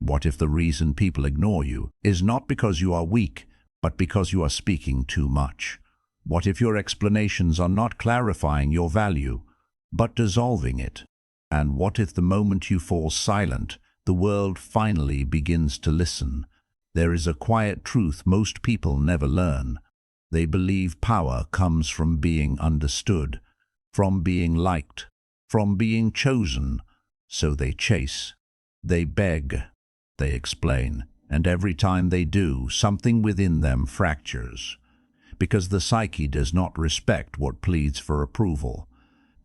What if the reason people ignore you is not because you are weak, but because you are speaking too much? What if your explanations are not clarifying your value, but dissolving it? And what if the moment you fall silent, the world finally begins to listen? There is a quiet truth most people never learn. They believe power comes from being understood, from being liked, from being chosen. So they chase, they beg, they explain, and every time they do, something within them fractures. Because the psyche does not respect what pleads for approval.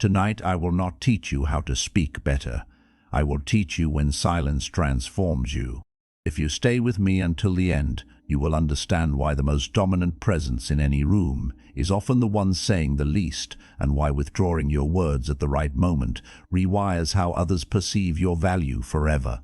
Tonight I will not teach you how to speak better. I will teach you when silence transforms you. If you stay with me until the end, you will understand why the most dominant presence in any room is often the one saying the least, and why withdrawing your words at the right moment rewires how others perceive your value forever.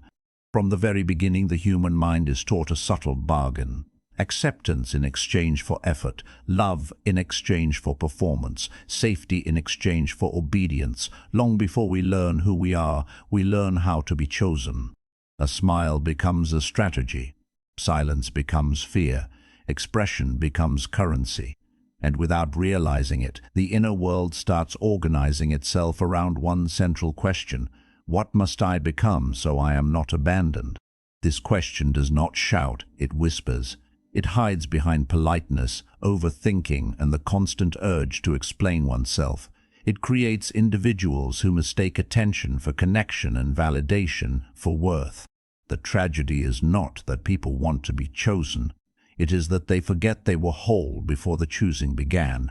From the very beginning, the human mind is taught a subtle bargain. Acceptance in exchange for effort, love in exchange for performance, safety in exchange for obedience. Long before we learn who we are, we learn how to be chosen. A smile becomes a strategy, silence becomes fear, expression becomes currency. And without realizing it, the inner world starts organizing itself around one central question: what must I become so I am not abandoned? This question does not shout, it whispers. It hides behind politeness, overthinking, and the constant urge to explain oneself. It creates individuals who mistake attention for connection and validation for worth. The tragedy is not that people want to be chosen. It is that they forget they were whole before the choosing began.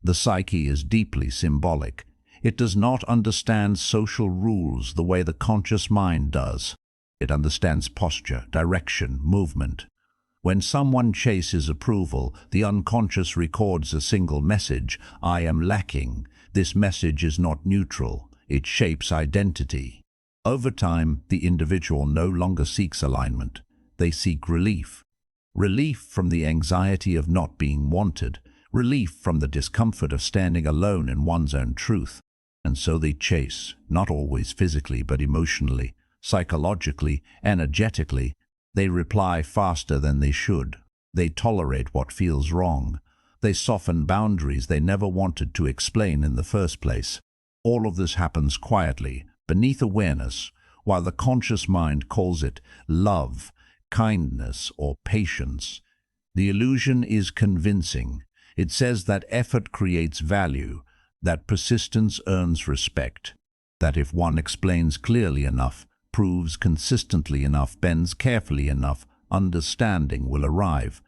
The psyche is deeply symbolic. It does not understand social rules the way the conscious mind does. It understands posture, direction, movement. When someone chases approval, the unconscious records a single message: I am lacking. This message is not neutral. It shapes identity. Over time, the individual no longer seeks alignment. They seek relief. Relief from the anxiety of not being wanted. Relief from the discomfort of standing alone in one's own truth. And so they chase, not always physically but emotionally, psychologically, energetically. They reply faster than they should. They tolerate what feels wrong. They soften boundaries they never wanted to explain in the first place. All of this happens quietly, beneath awareness, while the conscious mind calls it love, kindness, or patience. The illusion is convincing. It says that effort creates value, that persistence earns respect, that if one explains clearly enough, proves consistently enough, bends carefully enough, understanding will arrive.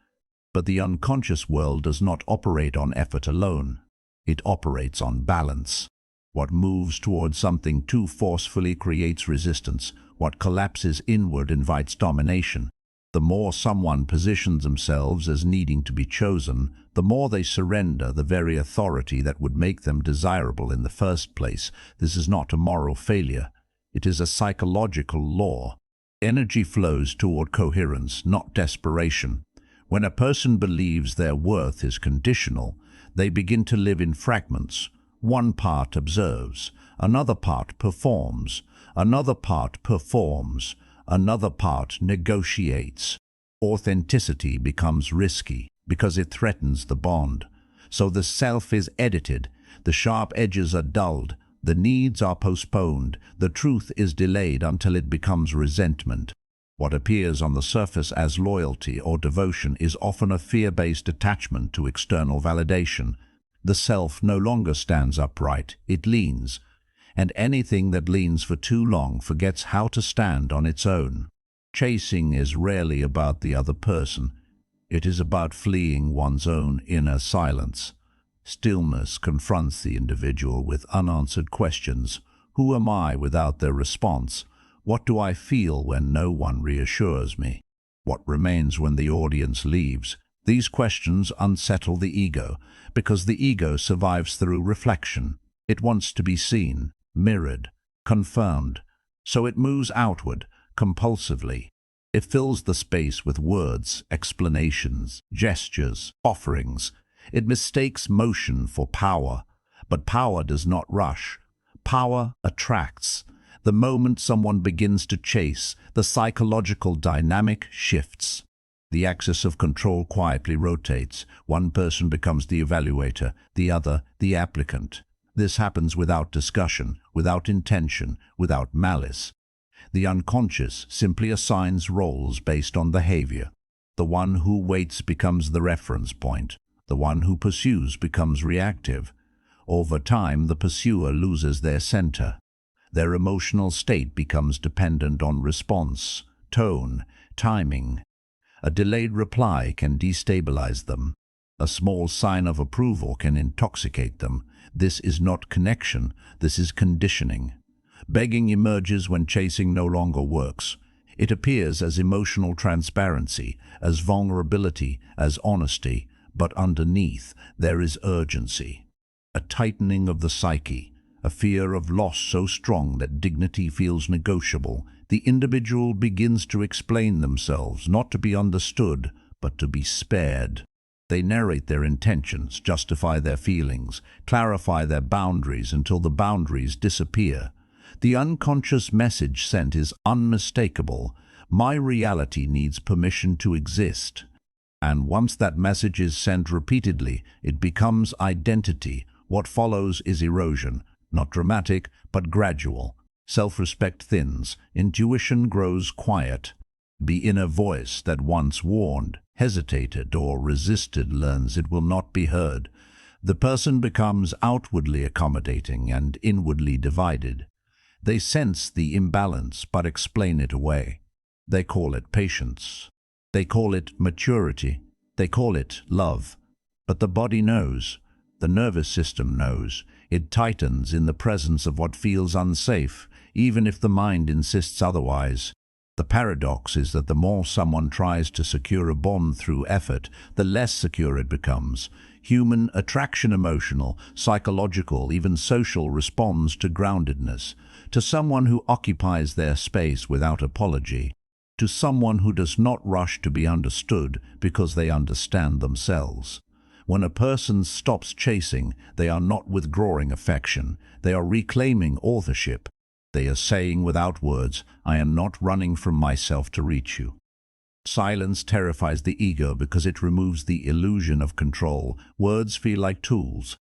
But the unconscious world does not operate on effort alone. It operates on balance. What moves towards something too forcefully creates resistance. What collapses inward invites domination. The more someone positions themselves as needing to be chosen, the more they surrender the very authority that would make them desirable in the first place. This is not a moral failure. It is a psychological law. Energy flows toward coherence, not desperation. When a person believes their worth is conditional, they begin to live in fragments. One part observes, another part performs, another part performs, another part negotiates. Authenticity becomes risky because it threatens the bond. So the self is edited, the sharp edges are dulled, the needs are postponed, the truth is delayed until it becomes resentment. What appears on the surface as loyalty or devotion is often a fear-based attachment to external validation. The self no longer stands upright, it leans. And anything that leans for too long forgets how to stand on its own. Chasing is rarely about the other person. It is about fleeing one's own inner silence. Stillness confronts the individual with unanswered questions. Who am I without their response? What do I feel when no one reassures me? What remains when the audience leaves? These questions unsettle the ego, because the ego survives through reflection. It wants to be seen, mirrored, confirmed. So it moves outward, compulsively. It fills the space with words, explanations, gestures, offerings. It mistakes motion for power, but power does not rush. Power attracts. The moment someone begins to chase, the psychological dynamic shifts. The axis of control quietly rotates. One person becomes the evaluator, the other the applicant. This happens without discussion, without intention, without malice. The unconscious simply assigns roles based on behavior. The one who waits becomes the reference point. The one who pursues becomes reactive. Over time, the pursuer loses their center. Their emotional state becomes dependent on response, tone, timing. A delayed reply can destabilize them. A small sign of approval can intoxicate them. This is not connection, this is conditioning. Begging emerges when chasing no longer works. It appears as emotional transparency, as vulnerability, as honesty, but underneath there is urgency. A tightening of the psyche, a fear of loss so strong that dignity feels negotiable. The individual begins to explain themselves, not to be understood, but to be spared. They narrate their intentions, justify their feelings, clarify their boundaries until the boundaries disappear. The unconscious message sent is unmistakable. My reality needs permission to exist. And once that message is sent repeatedly, it becomes identity. What follows is erosion, not dramatic, but gradual. Self-respect thins, intuition grows quiet. The inner voice that once warned, hesitated, or resisted learns it will not be heard. The person becomes outwardly accommodating and inwardly divided. They sense the imbalance but explain it away. They call it patience. They call it maturity. They call it love. But the body knows. The nervous system knows. It tightens in the presence of what feels unsafe, even if the mind insists otherwise. The paradox is that the more someone tries to secure a bond through effort, the less secure it becomes. Human attraction, emotional, psychological, even social, responds to groundedness, to someone who occupies their space without apology, to someone who does not rush to be understood because they understand themselves. When a person stops chasing, they are not withdrawing affection, they are reclaiming authorship. They are saying without words, I am not running from myself to reach you. Silence terrifies the ego because it removes the illusion of control. Words feel like tools.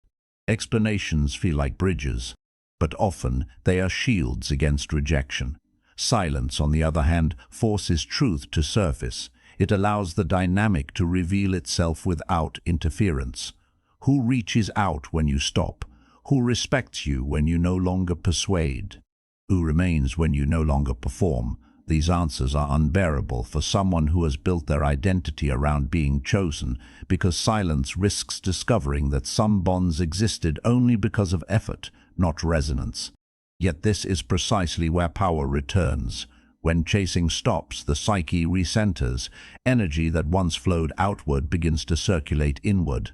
Explanations feel like bridges. But often they are shields against rejection. Silence, on the other hand, forces truth to surface. It allows the dynamic to reveal itself without interference. Who reaches out when you stop? Who respects you when you no longer persuade? Who remains when you no longer perform? These answers are unbearable for someone who has built their identity around being chosen, because silence risks discovering that some bonds existed only because of effort, not resonance. Yet this is precisely where power returns. When chasing stops, the psyche recenters. Energy that once flowed outward begins to circulate inward.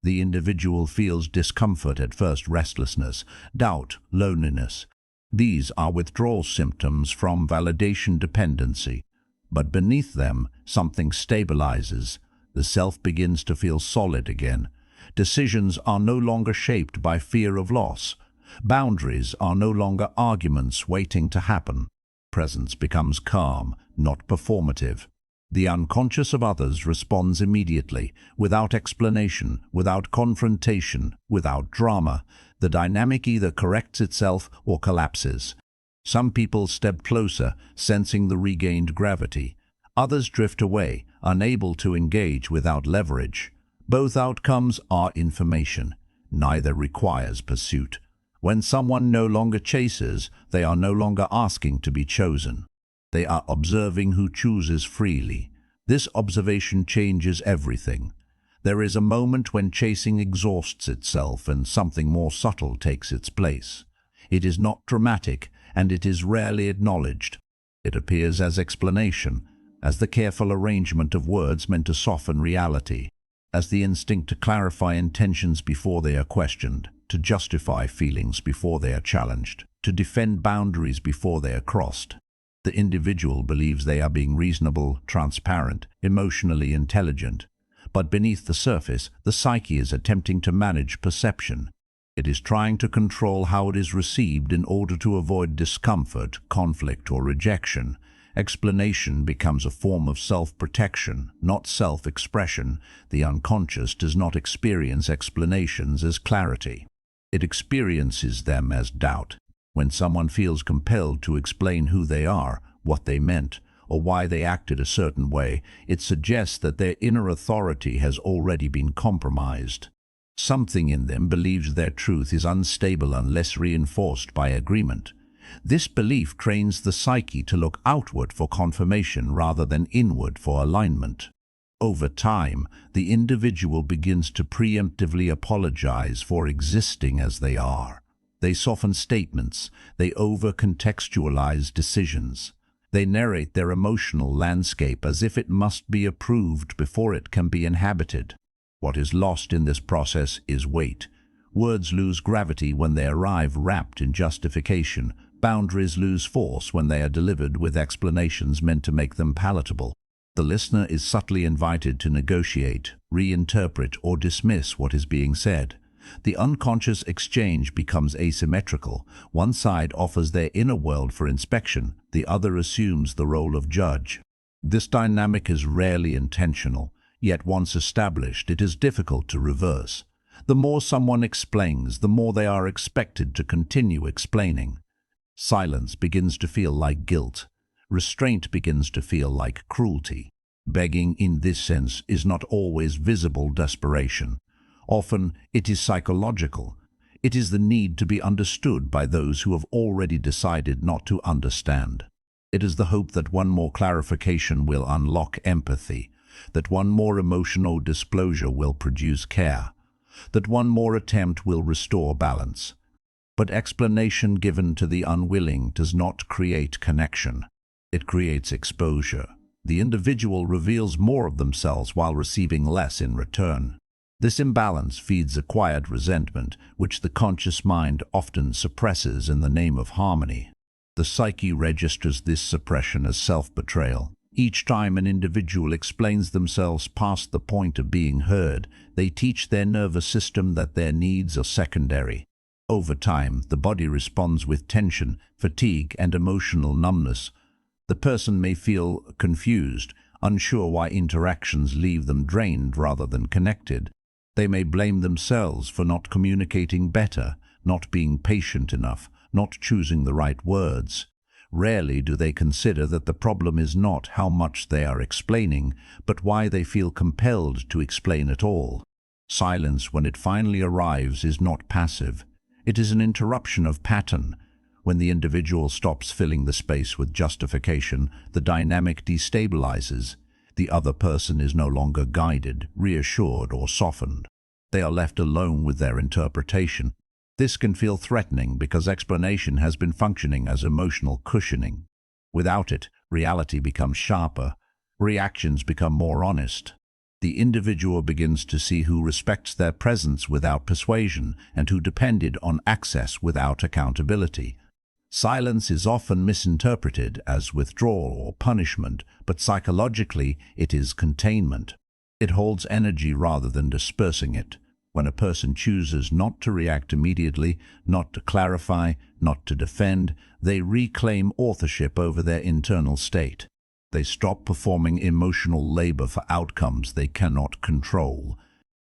The individual feels discomfort at first, restlessness, doubt, loneliness. These are withdrawal symptoms from validation dependency. But beneath them, something stabilizes. The self begins to feel solid again. Decisions are no longer shaped by fear of loss. Boundaries are no longer arguments waiting to happen. Presence becomes calm, not performative. The unconscious of others responds immediately, without explanation, without confrontation, without drama. The dynamic either corrects itself or collapses. Some people step closer, sensing the regained gravity. Others drift away, unable to engage without leverage. Both outcomes are information. Neither requires pursuit. When someone no longer chases, they are no longer asking to be chosen. They are observing who chooses freely. This observation changes everything. There is a moment when chasing exhausts itself and something more subtle takes its place. It is not dramatic, and it is rarely acknowledged. It appears as explanation, as the careful arrangement of words meant to soften reality, as the instinct to clarify intentions before they are questioned, to justify feelings before they are challenged, to defend boundaries before they are crossed. The individual believes they are being reasonable, transparent, emotionally intelligent. But beneath the surface, the psyche is attempting to manage perception. It is trying to control how it is received in order to avoid discomfort, conflict, or rejection. Explanation becomes a form of self-protection, not self-expression. The unconscious does not experience explanations as clarity. It experiences them as doubt. When someone feels compelled to explain who they are, what they meant, or why they acted a certain way, it suggests that their inner authority has already been compromised. Something in them believes their truth is unstable unless reinforced by agreement. This belief trains the psyche to look outward for confirmation rather than inward for alignment. Over time, the individual begins to preemptively apologize for existing as they are. They soften statements, they over-contextualize decisions. They narrate their emotional landscape as if it must be approved before it can be inhabited. What is lost in this process is weight. Words lose gravity when they arrive wrapped in justification. Boundaries lose force when they are delivered with explanations meant to make them palatable. The listener is subtly invited to negotiate, reinterpret, or dismiss what is being said. The unconscious exchange becomes asymmetrical. One side offers their inner world for inspection, the other assumes the role of judge. This dynamic is rarely intentional, yet once established, it is difficult to reverse. The more someone explains, the more they are expected to continue explaining. Silence begins to feel like guilt. Restraint begins to feel like cruelty. Begging, in this sense, is not always visible desperation. Often, it is psychological. It is the need to be understood by those who have already decided not to understand. It is the hope that one more clarification will unlock empathy, that one more emotional disclosure will produce care, that one more attempt will restore balance. But explanation given to the unwilling does not create connection. It creates exposure. The individual reveals more of themselves while receiving less in return. This imbalance feeds acquired resentment, which the conscious mind often suppresses in the name of harmony. The psyche registers this suppression as self-betrayal. Each time an individual explains themselves past the point of being heard, they teach their nervous system that their needs are secondary. Over time, the body responds with tension, fatigue, and emotional numbness. The person may feel confused, unsure why interactions leave them drained rather than connected. They may blame themselves for not communicating better, not being patient enough, not choosing the right words. Rarely do they consider that the problem is not how much they are explaining, but why they feel compelled to explain at all. Silence, when it finally arrives, is not passive. It is an interruption of pattern. When the individual stops filling the space with justification, the dynamic destabilizes. The other person is no longer guided, reassured, or softened. They are left alone with their interpretation. This can feel threatening because explanation has been functioning as emotional cushioning. Without it, reality becomes sharper. Reactions become more honest. The individual begins to see who respects their presence without persuasion and who depended on access without accountability. Silence is often misinterpreted as withdrawal or punishment, but psychologically it is containment. It holds energy rather than dispersing it. When a person chooses not to react immediately, not to clarify, not to defend, they reclaim authorship over their internal state. They stop performing emotional labor for outcomes they cannot control.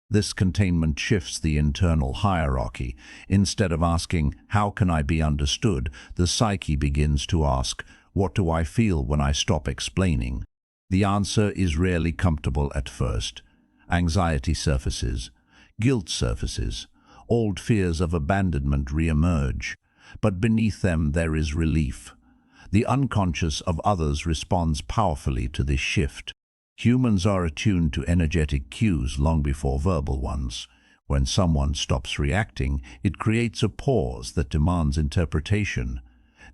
This containment shifts the internal hierarchy. Instead of asking, "How can I be understood?" the psyche begins to ask, "What do I feel when I stop explaining?" The answer is rarely comfortable at first. Anxiety surfaces. Guilt surfaces. Old fears of abandonment re-emerge. But beneath them there is relief. The unconscious of others responds powerfully to this shift. Humans are attuned to energetic cues long before verbal ones. When someone stops reacting, it creates a pause that demands interpretation.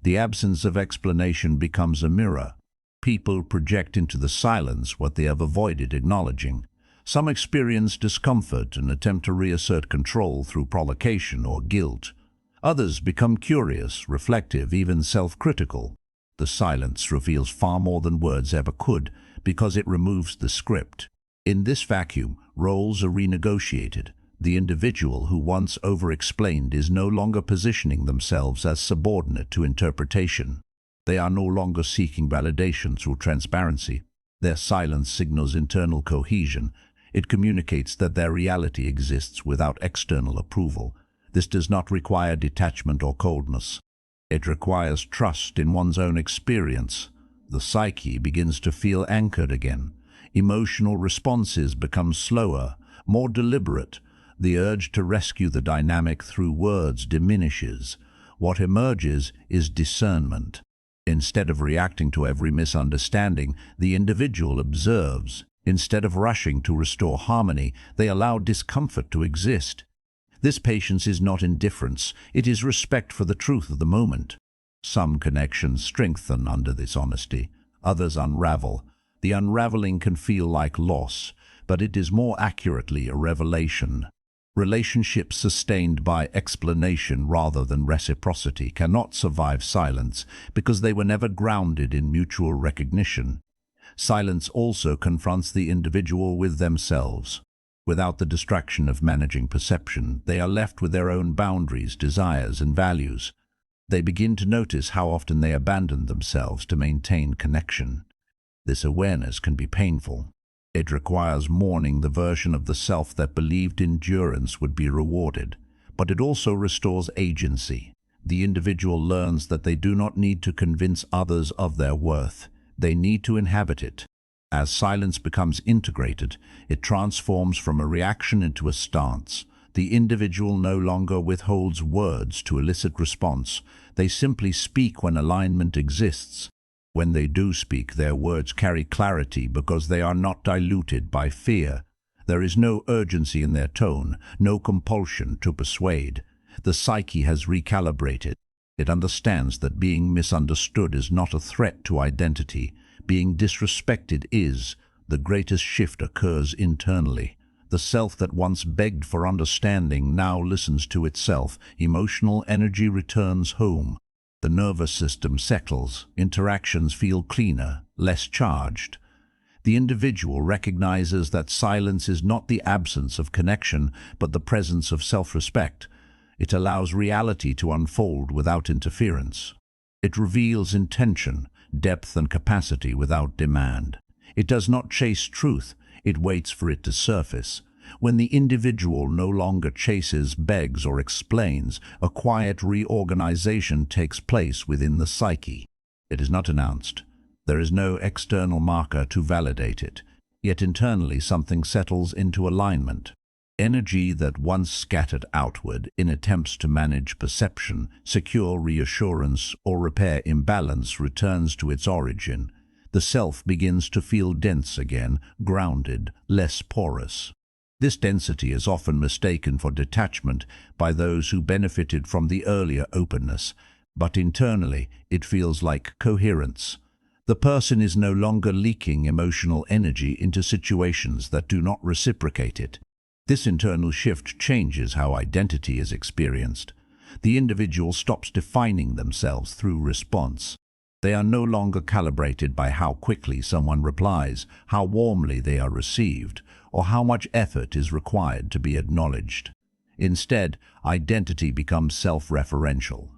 The absence of explanation becomes a mirror. People project into the silence what they have avoided acknowledging. Some experience discomfort and attempt to reassert control through provocation or guilt. Others become curious, reflective, even self-critical. The silence reveals far more than words ever could, because it removes the script. In this vacuum, roles are renegotiated. The individual who once over-explained is no longer positioning themselves as subordinate to interpretation. They are no longer seeking validation through transparency. Their silence signals internal cohesion. It communicates that their reality exists without external approval. This does not require detachment or coldness. It requires trust in one's own experience. The psyche begins to feel anchored again. Emotional responses become slower, more deliberate. The urge to rescue the dynamic through words diminishes. What emerges is discernment. Instead of reacting to every misunderstanding, the individual observes. Instead of rushing to restore harmony, they allow discomfort to exist. This patience is not indifference, it is respect for the truth of the moment. Some connections strengthen under this honesty, others unravel. The unraveling can feel like loss, but it is more accurately a revelation. Relationships sustained by explanation rather than reciprocity cannot survive silence because they were never grounded in mutual recognition. Silence also confronts the individual with themselves. Without the distraction of managing perception, they are left with their own boundaries, desires, and values. They begin to notice how often they abandon themselves to maintain connection. This awareness can be painful. It requires mourning the version of the self that believed endurance would be rewarded, but it also restores agency. The individual learns that they do not need to convince others of their worth. They need to inhabit it. As silence becomes integrated, it transforms from a reaction into a stance. The individual no longer withholds words to elicit response. They simply speak when alignment exists. When they do speak, their words carry clarity because they are not diluted by fear. There is no urgency in their tone, no compulsion to persuade. The psyche has recalibrated. It understands that being misunderstood is not a threat to identity. Being disrespected is. The greatest shift occurs internally. The self that once begged for understanding now listens to itself. Emotional energy returns home. The nervous system settles. Interactions feel cleaner, less charged. The individual recognizes that silence is not the absence of connection, but the presence of self-respect. It allows reality to unfold without interference. It reveals intention, depth, and capacity without demand. It does not chase truth, it waits for it to surface. When the individual no longer chases, begs, or explains, a quiet reorganization takes place within the psyche. It is not announced. There is no external marker to validate it. Yet internally something settles into alignment. Energy that once scattered outward in attempts to manage perception, secure reassurance, or repair imbalance returns to its origin. The self begins to feel dense again, grounded, less porous. This density is often mistaken for detachment by those who benefited from the earlier openness, but internally it feels like coherence. The person is no longer leaking emotional energy into situations that do not reciprocate it. This internal shift changes how identity is experienced. The individual stops defining themselves through response. They are no longer calibrated by how quickly someone replies, how warmly they are received, or how much effort is required to be acknowledged. Instead, identity becomes self-referential.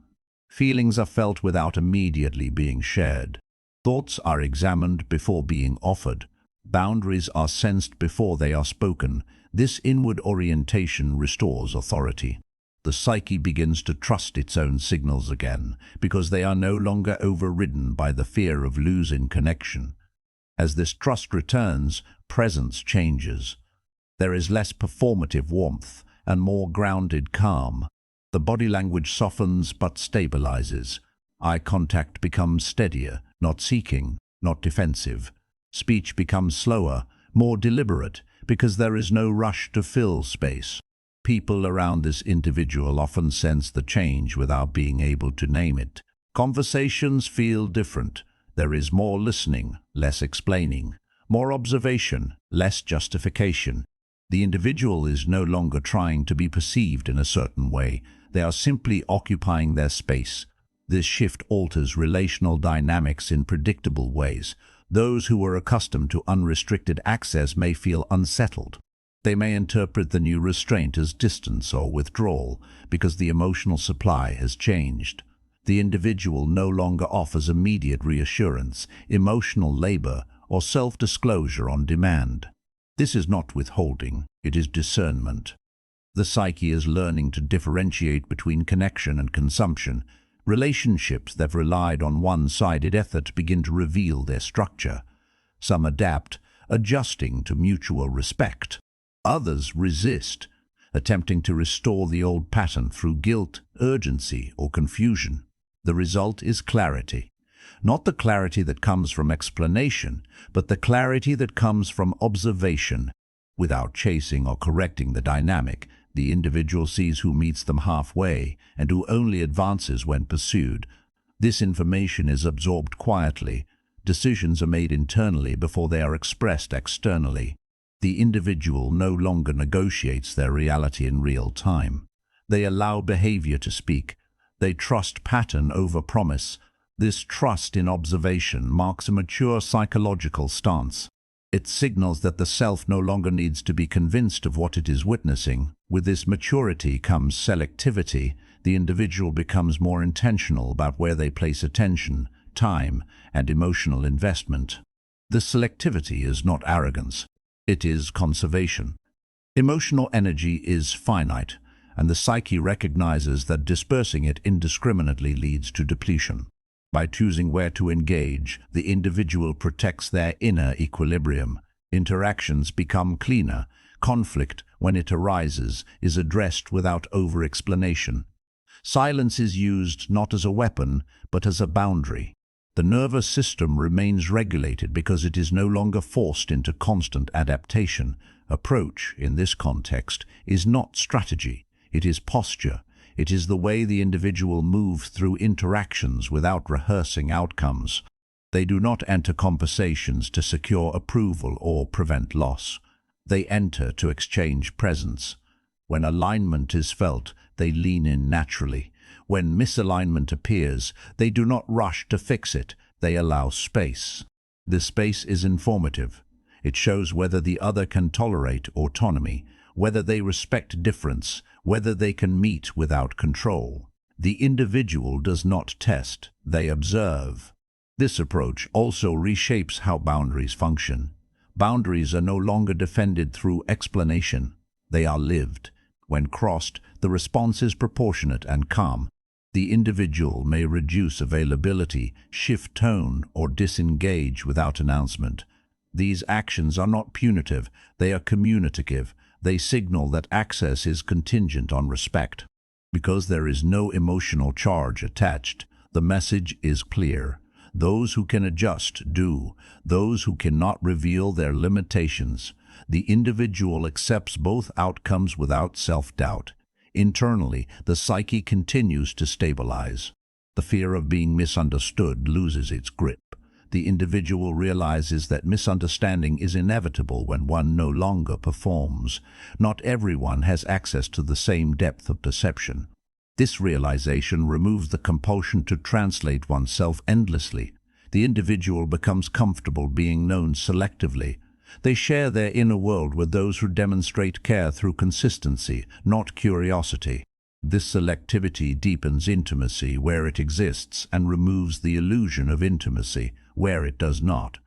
Feelings are felt without immediately being shared. Thoughts are examined before being offered. Boundaries are sensed before they are spoken. This inward orientation restores authority. The psyche begins to trust its own signals again, because they are no longer overridden by the fear of losing connection. As this trust returns, presence changes. There is less performative warmth and more grounded calm. The body language softens but stabilizes. Eye contact becomes steadier, not seeking, not defensive. Speech becomes slower, more deliberate, because there is no rush to fill space. People around this individual often sense the change without being able to name it. Conversations feel different. There is more listening, less explaining, more observation, less justification. The individual is no longer trying to be perceived in a certain way. They are simply occupying their space. This shift alters relational dynamics in predictable ways. Those who were accustomed to unrestricted access may feel unsettled. They may interpret the new restraint as distance or withdrawal because the emotional supply has changed. The individual no longer offers immediate reassurance, emotional labor, or self-disclosure on demand. This is not withholding, it is discernment. The psyche is learning to differentiate between connection and consumption. Relationships that relied on one-sided effort begin to reveal their structure. Some adapt, adjusting to mutual respect. Others resist, attempting to restore the old pattern through guilt, urgency, or confusion. The result is clarity. Not the clarity that comes from explanation, but the clarity that comes from observation. Without chasing or correcting the dynamic, the individual sees who meets them halfway and who only advances when pursued. This information is absorbed quietly. Decisions are made internally before they are expressed externally. The individual no longer negotiates their reality in real time. They allow behavior to speak. They trust pattern over promise. This trust in observation marks a mature psychological stance. It signals that the self no longer needs to be convinced of what it is witnessing. With this maturity comes selectivity. The individual becomes more intentional about where they place attention, time, and emotional investment. This selectivity is not arrogance. It is conservation. Emotional energy is finite, and the psyche recognizes that dispersing it indiscriminately leads to depletion. By choosing where to engage, the individual protects their inner equilibrium. Interactions become cleaner. Conflict, when it arises, is addressed without over-explanation. Silence is used not as a weapon, but as a boundary. The nervous system remains regulated because it is no longer forced into constant adaptation. Approach, in this context, is not strategy. It is posture. It is the way the individual moves through interactions without rehearsing outcomes. They do not enter conversations to secure approval or prevent loss. They enter to exchange presence. When alignment is felt, they lean in naturally. When misalignment appears, they do not rush to fix it, they allow space. This space is informative. It shows whether the other can tolerate autonomy, whether they respect difference, whether they can meet without control. The individual does not test, they observe. This approach also reshapes how boundaries function. Boundaries are no longer defended through explanation. They are lived. When crossed, the response is proportionate and calm. The individual may reduce availability, shift tone, or disengage without announcement. These actions are not punitive, they are communicative. They signal that access is contingent on respect. Because there is no emotional charge attached, the message is clear. Those who can adjust do. Those who cannot reveal their limitations. The individual accepts both outcomes without self-doubt. Internally, the psyche continues to stabilize. The fear of being misunderstood loses its grip. The individual realizes that misunderstanding is inevitable when one no longer performs. Not everyone has access to the same depth of perception. This realization removes the compulsion to translate oneself endlessly. The individual becomes comfortable being known selectively. They share their inner world with those who demonstrate care through consistency, not curiosity. This selectivity deepens intimacy where it exists and removes the illusion of intimacy where it does not.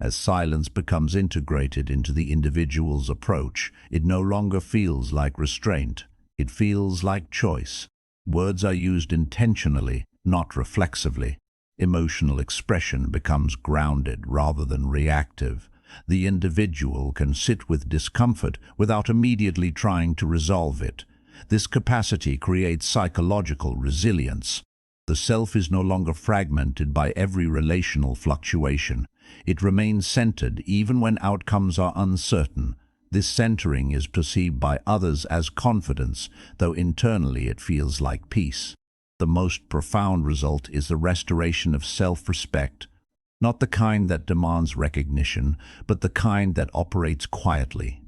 As silence becomes integrated into the individual's approach, it no longer feels like restraint. It feels like choice. Words are used intentionally, not reflexively. Emotional expression becomes grounded rather than reactive. The individual can sit with discomfort without immediately trying to resolve it. This capacity creates psychological resilience. The self is no longer fragmented by every relational fluctuation. It remains centered even when outcomes are uncertain. This centering is perceived by others as confidence, though internally it feels like peace. The most profound result is the restoration of self-respect, not the kind that demands recognition, but the kind that operates quietly.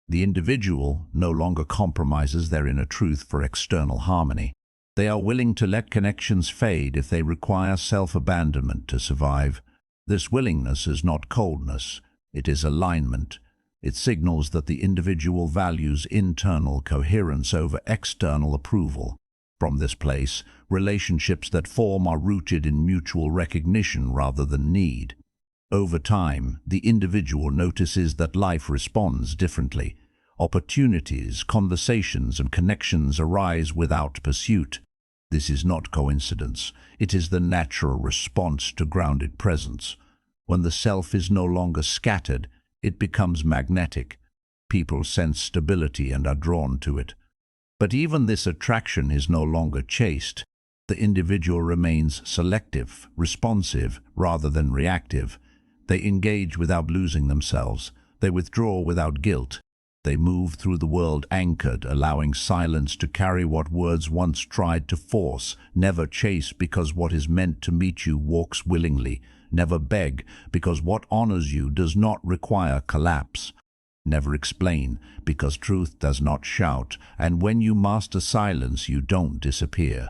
The individual no longer compromises their inner truth for external harmony. They are willing to let connections fade if they require self-abandonment to survive. This willingness is not coldness, it is alignment. It signals that the individual values internal coherence over external approval. From this place, relationships that form are rooted in mutual recognition rather than need. Over time, the individual notices that life responds differently. Opportunities, conversations, and connections arise without pursuit. This is not coincidence. It is the natural response to grounded presence. When the self is no longer scattered, it becomes magnetic. People sense stability and are drawn to it. But even this attraction is no longer chaste. The individual remains selective, responsive, rather than reactive. They engage without losing themselves. They withdraw without guilt. They move through the world anchored, allowing silence to carry what words once tried to force. Never chase because what is meant to meet you walks willingly. Never beg because what honors you does not require collapse. Never explain because truth does not shout. And when you master silence, you don't disappear.